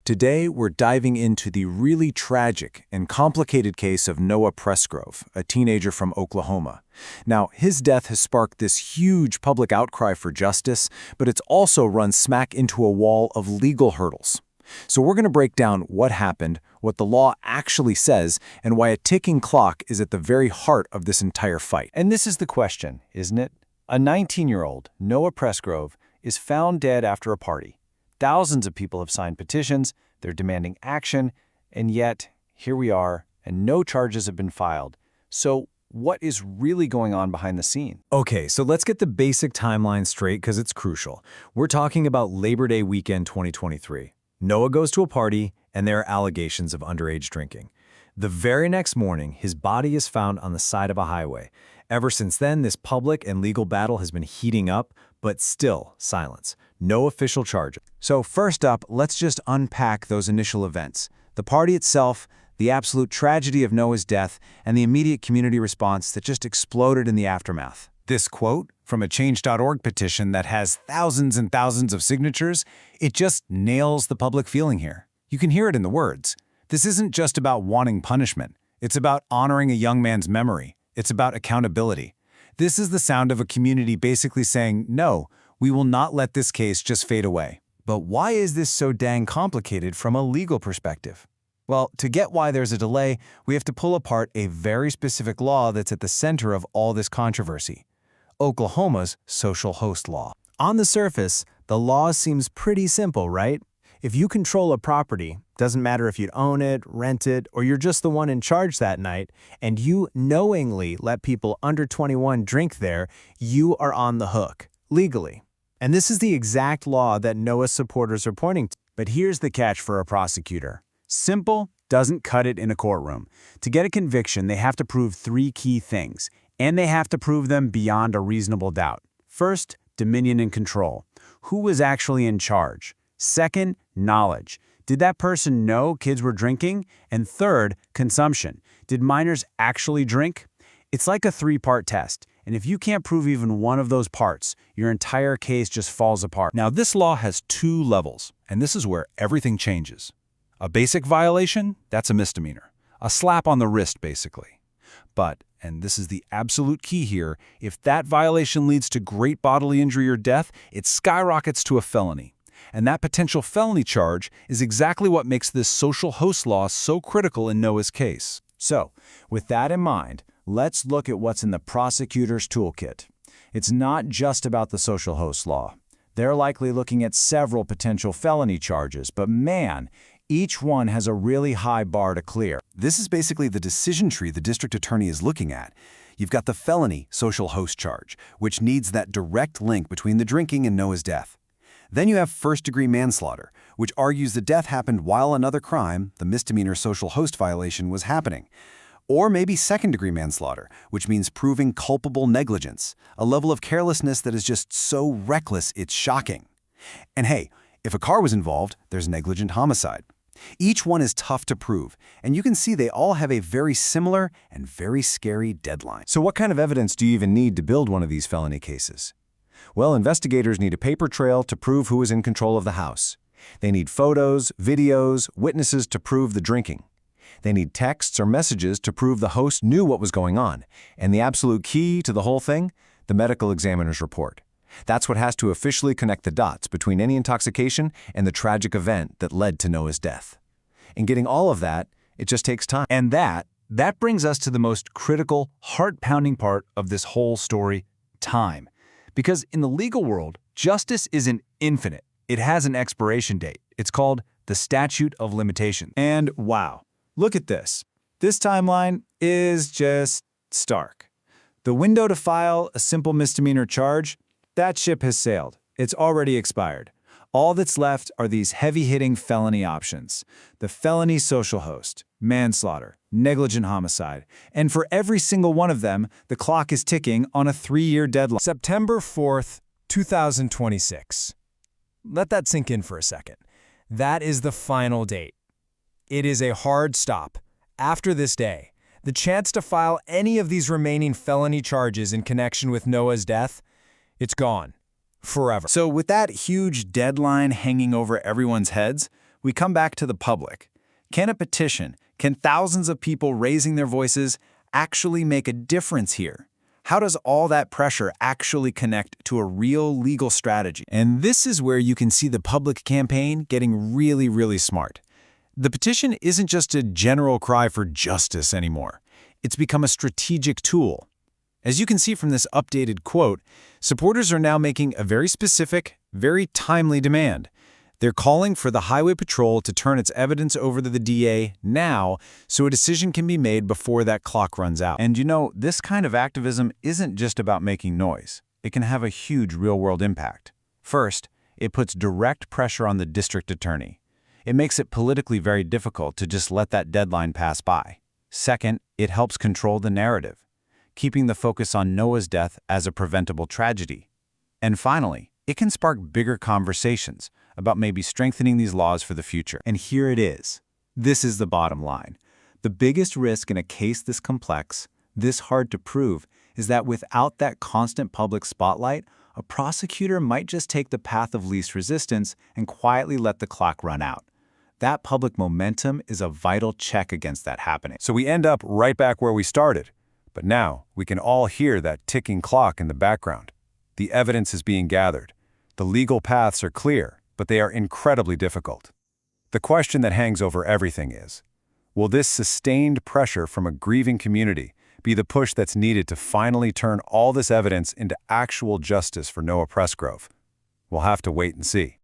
Today, we're diving into the really tragic and complicated case of Noah Presgrove, a teenager from Oklahoma. Now, his death has sparked this huge public outcry for justice, but it's also run smack into a wall of legal hurdles. So we're going to break down what happened, what the law actually says, and why a ticking clock is at the very heart of this entire fight. And this is the question, isn't it? A 19-year-old, Noah Presgrove, is found dead after a party. Thousands of people have signed petitions, they're demanding action, and yet, here we are, and no charges have been filed. So, what is really going on behind the scene? Okay, so let's get the basic timeline straight because it's crucial. We're talking about Labor Day weekend 2023. Noah goes to a party, and there are allegations of underage drinking. The very next morning, his body is found on the side of a highway. Ever since then, this public and legal battle has been heating up, but still silence. No official charges. So first up, let's just unpack those initial events. The party itself, the absolute tragedy of Noah's death, and the immediate community response that just exploded in the aftermath. This quote from a Change.org petition that has thousands and thousands of signatures, it just nails the public feeling here. You can hear it in the words. This isn't just about wanting punishment. It's about honoring a young man's memory. It's about accountability. This is the sound of a community basically saying, no, we will not let this case just fade away. But why is this so dang complicated from a legal perspective? Well, to get why there's a delay, we have to pull apart a very specific law that's at the center of all this controversy: Oklahoma's social host law. On the surface, the law seems pretty simple, right? If you control a property, doesn't matter if you own it, rent it, or you're just the one in charge that night, and you knowingly let people under 21 drink there, you are on the hook, legally. And this is the exact law that Noah's supporters are pointing to. But here's the catch for a prosecutor. Simple doesn't cut it in a courtroom. To get a conviction, they have to prove three key things, and they have to prove them beyond a reasonable doubt. First, dominion and control. Who was actually in charge? Second, knowledge. Did that person know kids were drinking? And third, consumption. Did minors actually drink? It's like a three-part test, and if you can't prove even one of those parts, your entire case just falls apart. Now, this law has two levels, and this is where everything changes. A basic violation, that's a misdemeanor. A slap on the wrist, basically. But, and this is the absolute key here, if that violation leads to great bodily injury or death, it skyrockets to a felony. And that potential felony charge is exactly what makes this social host law so critical in Noah's case. So, with that in mind, let's look at what's in the prosecutor's toolkit. It's not just about the social host law. They're likely looking at several potential felony charges, but man, each one has a really high bar to clear. This is basically the decision tree the district attorney is looking at. You've got the felony social host charge, which needs that direct link between the drinking and Noah's death. Then you have first-degree manslaughter, which argues the death happened while another crime, the misdemeanor social host violation, was happening. Or maybe second-degree manslaughter, which means proving culpable negligence, a level of carelessness that is just so reckless it's shocking. And hey, if a car was involved, there's negligent homicide. Each one is tough to prove, and you can see they all have a very similar and very scary deadline. So what kind of evidence do you even need to build one of these felony cases? Well, investigators need a paper trail to prove who was in control of the house. They need photos, videos, witnesses to prove the drinking. They need texts or messages to prove the host knew what was going on. And the absolute key to the whole thing? The medical examiner's report. That's what has to officially connect the dots between any intoxication and the tragic event that led to Noah's death. And getting all of that, it just takes time. And that brings us to the most critical, heart-pounding part of this whole story: time. Because in the legal world, justice isn't infinite. It has an expiration date. It's called the Statute of Limitations. And wow, look at this. This timeline is just stark. The window to file a simple misdemeanor charge, that ship has sailed. It's already expired. All that's left are these heavy-hitting felony options: the felony social host, manslaughter, negligent homicide. And for every single one of them, the clock is ticking on a 3-year deadline. September 4th, 2026. Let that sink in for a second. That is the final date. It is a hard stop. After this day, the chance to file any of these remaining felony charges in connection with Noah's death, it's gone. Forever. So with that huge deadline hanging over everyone's heads, we come back to the public. Can a petition, can thousands of people raising their voices actually make a difference here? How does all that pressure actually connect to a real legal strategy? And this is where you can see the public campaign getting really, really smart. The petition isn't just a general cry for justice anymore. It's become a strategic tool. As you can see from this updated quote, supporters are now making a very specific, very timely demand. They're calling for the Highway Patrol to turn its evidence over to the DA now so a decision can be made before that clock runs out. And you know, this kind of activism isn't just about making noise. It can have a huge real-world impact. First, it puts direct pressure on the district attorney. It makes it politically very difficult to just let that deadline pass by. Second, it helps control the narrative, keeping the focus on Noah's death as a preventable tragedy. And finally, it can spark bigger conversations about maybe strengthening these laws for the future. And here it is. This is the bottom line. The biggest risk in a case this complex, this hard to prove, is that without that constant public spotlight, a prosecutor might just take the path of least resistance and quietly let the clock run out. That public momentum is a vital check against that happening. So we end up right back where we started. But now we can all hear that ticking clock in the background. The evidence is being gathered. The legal paths are clear, but they are incredibly difficult. The question that hangs over everything is, will this sustained pressure from a grieving community be the push that's needed to finally turn all this evidence into actual justice for Noah Presgrove? We'll have to wait and see.